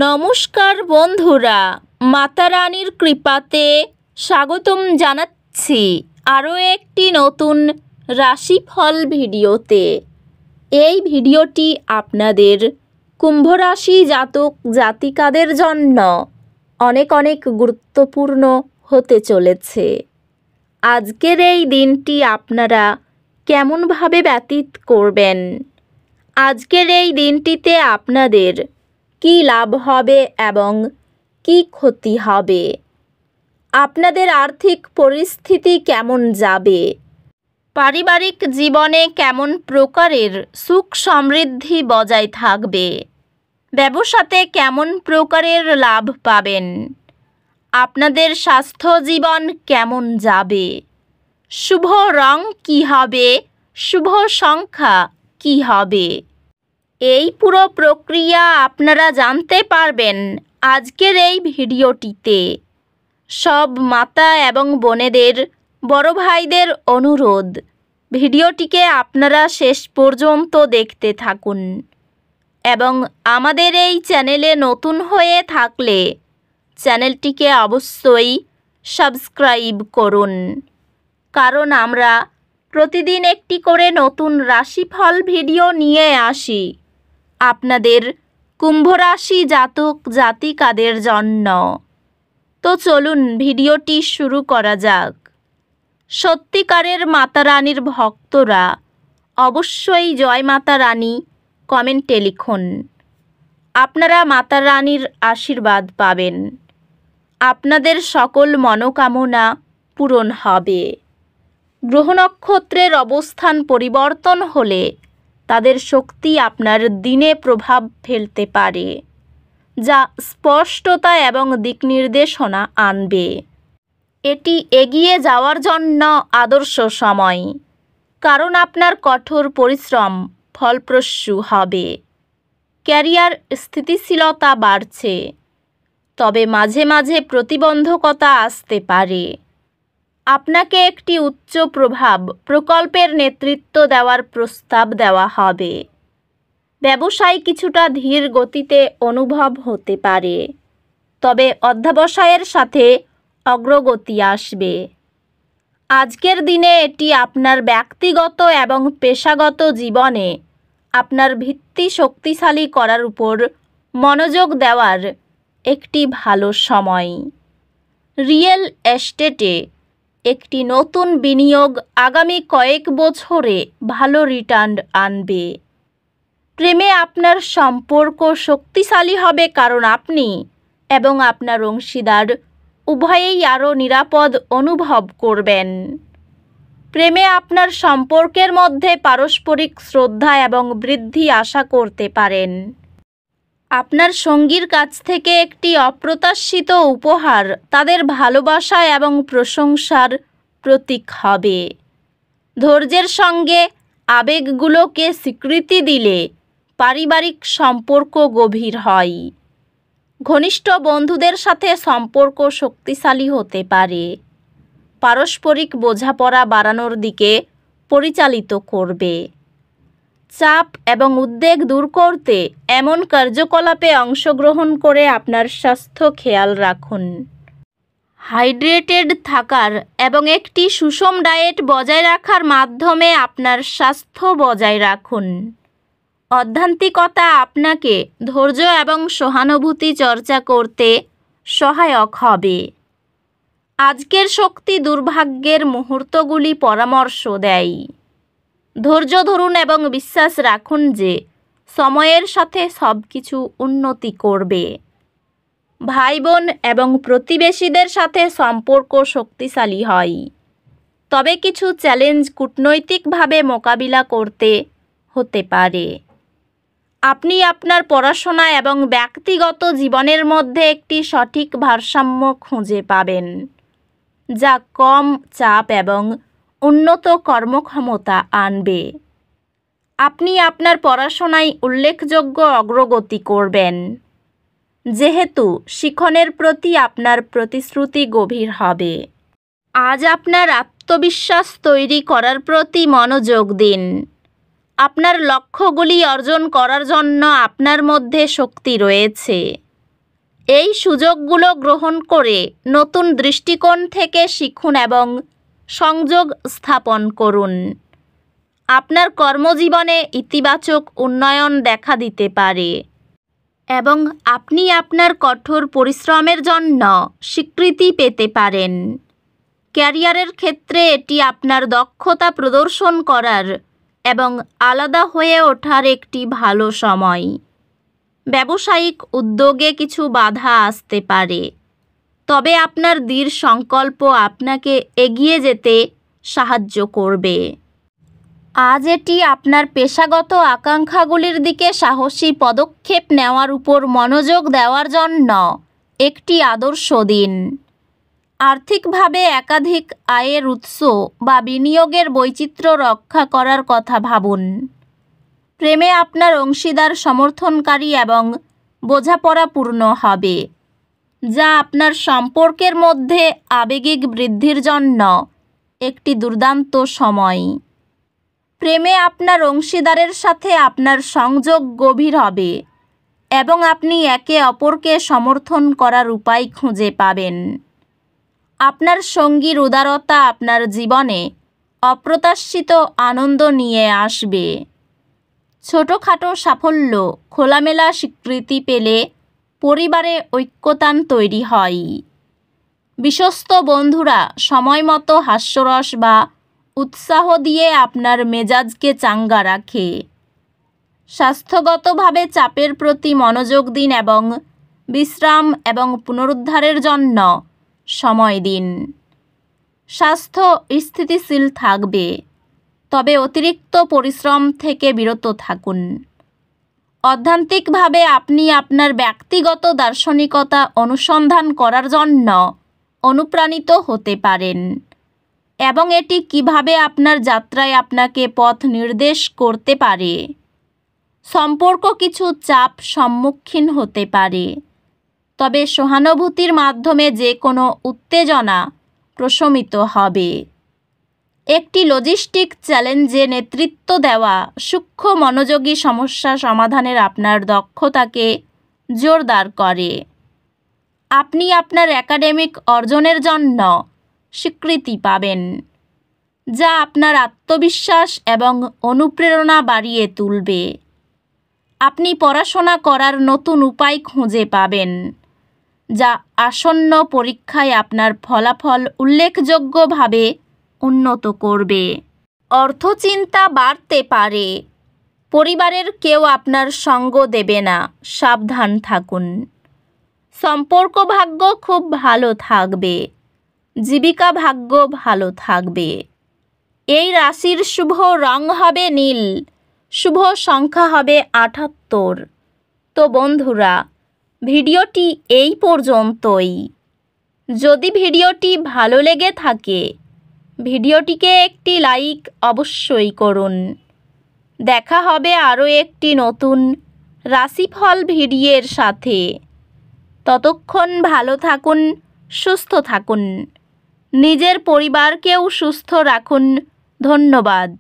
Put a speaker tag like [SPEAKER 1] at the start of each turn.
[SPEAKER 1] নমস্কার বন্ধুরা, মাতা রানীর কৃপাতে স্বাগতম জানাচ্ছি আরও একটি নতুন রাশিফল ভিডিওতে। এই ভিডিওটি আপনাদের কুম্ভ রাশি জাতক জাতিকাদের জন্য অনেক অনেক গুরুত্বপূর্ণ হতে চলেছে। আজকের এই দিনটি আপনারা কেমনভাবে ব্যতীত করবেন, আজকের এই দিনটিতে আপনাদের কি লাভ হবে এবং কি ক্ষতি হবে, আপনাদের আর্থিক পরিস্থিতি কেমন যাবে, পারিবারিক জীবনে কেমন প্রকারের সুখ সমৃদ্ধি বজায় থাকবে, ব্যবসাতে কেমন প্রকারের লাভ পাবেন, আপনাদের স্বাস্থ্য জীবন কেমন যাবে, শুভ রং কী হবে, শুভ সংখ্যা কী হবে, এই পুরো প্রক্রিয়া আপনারা জানতে পারবেন আজকের এই ভিডিওটিতে। সব মাতা এবং বোনেদের, বড় ভাইদের অনুরোধ, ভিডিওটিকে আপনারা শেষ পর্যন্ত দেখতে থাকুন এবং আমাদের এই চ্যানেলে নতুন হয়ে থাকলে চ্যানেলটিকে অবশ্যই সাবস্ক্রাইব করুন, কারণ আমরা প্রতিদিন একটি করে নতুন রাশিফল ভিডিও নিয়ে আসি আপনাদের কুম্ভ রাশি জাতক জাতিকাদের জন্য। তো চলুন ভিডিওটি শুরু করা যাক। সত্যিকারের মাতা রানীর ভক্তরা অবশ্যই জয় মাতা রানী কমেন্টে লিখুন। আপনারা মাতা রানীর আশীর্বাদ পাবেন, আপনাদের সকল মনোকামনা পূরণ হবে। গ্রহ নক্ষত্রের অবস্থান পরিবর্তন হলে তাদের শক্তি আপনার দিনে প্রভাব ফেলতে পারে, যা স্পষ্টতা এবং দিক নির্দেশনা আনবে। এটি এগিয়ে যাওয়ার জন্য আদর্শ সময়, কারণ আপনার কঠোর পরিশ্রম ফলপ্রসূ হবে। ক্যারিয়ার স্থিতিশীলতা বাড়ছে, তবে মাঝে মাঝে প্রতিবন্ধকতা আসতে পারে। আপনাকে একটি উচ্চ প্রভাব প্রকল্পের নেতৃত্ব দেওয়ার প্রস্তাব দেওয়া হবে। ব্যবসায় কিছুটা ধীর গতিতে অনুভব হতে পারে, তবে অধ্যবসায়ের সাথে অগ্রগতি আসবে। আজকের দিনে এটি আপনার ব্যক্তিগত এবং পেশাগত জীবনে আপনার ভিত্তি শক্তিশালী করার উপর মনোযোগ দেওয়ার একটি ভালো সময়। রিয়েল এস্টেটে একটি নতুন বিনিয়োগ আগামী কয়েক বছরে ভালো রিটার্ন আনবে। প্রেমে আপনার সম্পর্ক শক্তিশালী হবে, কারণ আপনি এবং আপনার অংশীদার উভয়েই আরও নিরাপদ অনুভব করবেন। প্রেমে আপনার সম্পর্কের মধ্যে পারস্পরিক শ্রদ্ধা এবং বৃদ্ধি আশা করতে পারেন। আপনার সঙ্গীর কাছ থেকে একটি অপ্রত্যাশিত উপহার তাদের ভালোবাসা এবং প্রশংসার প্রতীক হবে। ধৈর্যের সঙ্গে আবেগগুলোকে স্বীকৃতি দিলে পারিবারিক সম্পর্ক গভীর হয়। ঘনিষ্ঠ বন্ধুদের সাথে সম্পর্ক শক্তিশালী হতে পারে, পারস্পরিক বোঝাপড়া বাড়ানোর দিকে পরিচালিত করবে। চাপ এবং উদ্বেগ দূর করতে এমন কার্যকলাপে অংশগ্রহণ করে আপনার স্বাস্থ্য খেয়াল রাখুন। হাইড্রেটেড থাকার এবং একটি সুষম ডায়েট বজায় রাখার মাধ্যমে আপনার স্বাস্থ্য বজায় রাখুন। আধ্যাত্মিকতা আপনাকে ধৈর্য এবং সহানুভূতি চর্চা করতে সহায়ক হবে। আজকের শক্তি দুর্ভাগ্যের মুহূর্তগুলি পরামর্শ দেয়। ধৈর্য ধরুন এবং বিশ্বাস রাখুন যে সময়ের সাথে সব কিছু উন্নতি করবে। ভাই বোন এবং প্রতিবেশীদের সাথে সম্পর্ক শক্তিশালী হয়, তবে কিছু চ্যালেঞ্জ কূটনৈতিকভাবে মোকাবিলা করতে হতে পারে। আপনি আপনার পড়াশোনা এবং ব্যক্তিগত জীবনের মধ্যে একটি সঠিক ভারসাম্য খুঁজে পাবেন, যা কম চাপ এবং উন্নত কর্মক্ষমতা আনবে। আপনি আপনার পড়াশোনায় উল্লেখযোগ্য অগ্রগতি করবেন, যেহেতু শিক্ষণের প্রতি আপনার প্রতিশ্রুতি গভীর হবে। আজ আপনার আত্মবিশ্বাস তৈরি করার প্রতি মনোযোগ দিন। আপনার লক্ষ্যগুলি অর্জন করার জন্য আপনার মধ্যে শক্তি রয়েছে। এই সুযোগগুলো গ্রহণ করে নতুন দৃষ্টিকোণ থেকে শিখুন এবং সংযোগ স্থাপন করুন। আপনার কর্মজীবনে ইতিবাচক উন্নয়ন দেখা দিতে পারে এবং আপনি আপনার কঠোর পরিশ্রমের জন্য স্বীকৃতি পেতে পারেন। ক্যারিয়ারের ক্ষেত্রে এটি আপনার দক্ষতা প্রদর্শন করার এবং আলাদা হয়ে ওঠার একটি ভালো সময়। ব্যবসায়িক উদ্যোগে কিছু বাধা আসতে পারে, তবে আপনার দৃঢ় সংকল্প আপনাকে এগিয়ে যেতে সাহায্য করবে। আজ এটি আপনার পেশাগত আকাঙ্ক্ষাগুলির দিকে সাহসী পদক্ষেপ নেওয়ার উপর মনোযোগ দেওয়ার জন্য একটি আদর্শ দিন। আর্থিকভাবে একাধিক আয়ের উৎস বা বিনিয়োগের বৈচিত্র্য রক্ষা করার কথা ভাবুন। প্রেমে আপনার অংশীদার সমর্থনকারী এবং বোঝাপড়াপূর্ণ হবে, যা আপনার সম্পর্কের মধ্যে আবেগিক বৃদ্ধির জন্য একটি দুর্দান্ত সময়। প্রেমে আপনার অংশীদারের সাথে আপনার সংযোগ গভীর হবে এবং আপনি একে অপরকে সমর্থন করার উপায় খুঁজে পাবেন। আপনার সঙ্গীর উদারতা আপনার জীবনে অপ্রত্যাশিত আনন্দ নিয়ে আসবে। ছোটোখাটো সাফল্য খোলামেলা স্বীকৃতি পেলে পরিবারে ঐক্যতান তৈরি হয়। বিশ্বস্ত বন্ধুরা সময়মতো হাস্যরস বা উৎসাহ দিয়ে আপনার মেজাজকে চাঙ্গা রাখে। স্বাস্থ্যগতভাবে চাপের প্রতি মনোযোগ দিন এবং বিশ্রাম এবং পুনরুদ্ধারের জন্য সময় দিন। স্বাস্থ্য স্থিতিশীল থাকবে, তবে অতিরিক্ত পরিশ্রম থেকে বিরত থাকুন। অধ্যাত্মিকভাবে আপনি আপনার ব্যক্তিগত দার্শনিকতা অনুসন্ধান করার জন্য অনুপ্রাণিত হতে পারেন এবং এটি কিভাবে আপনার যাত্রায় আপনাকে পথ নির্দেশ করতে পারে। সম্পর্ক কিছু চাপ সম্মুখীন হতে পারে, তবে সহানুভূতির মাধ্যমে যে কোনো উত্তেজনা প্রশমিত হবে। একটি লজিস্টিক চ্যালেঞ্জে নেতৃত্ব দেওয়া সূক্ষ্ম মনোযোগী সমস্যা সমাধানের আপনার দক্ষতাকে জোরদার করে। আপনি আপনার একাডেমিক অর্জনের জন্য স্বীকৃতি পাবেন, যা আপনার আত্মবিশ্বাস এবং অনুপ্রেরণা বাড়িয়ে তুলবে। আপনি পড়াশোনা করার নতুন উপায় খুঁজে পাবেন, যা আসন্ন পরীক্ষায় আপনার ফলাফল উল্লেখযোগ্যভাবে উন্নত করবে। অর্থচিন্তা বাড়তে পারে, পরিবারের কেউ আপনার সঙ্গ দেবে না, সাবধান থাকুন। সম্পর্ক ভাগ্য খুব ভালো থাকবে, জীবিকা ভাগ্য ভালো থাকবে। এই রাশির শুভ রং হবে নীল, শুভ সংখ্যা হবে ৭৮। তো বন্ধুরা, ভিডিওটি এই পর্যন্তই। যদি ভিডিওটি ভালো লেগে থাকে ভিডিওটিকে একটি লাইক অবশ্যই করুন। দেখা হবে আরও একটি নতুন রাশিফল ভিডিওর সাথে। ততক্ষণ ভালো থাকুন, সুস্থ থাকুন, নিজের পরিবারকেও সুস্থ রাখুন। ধন্যবাদ।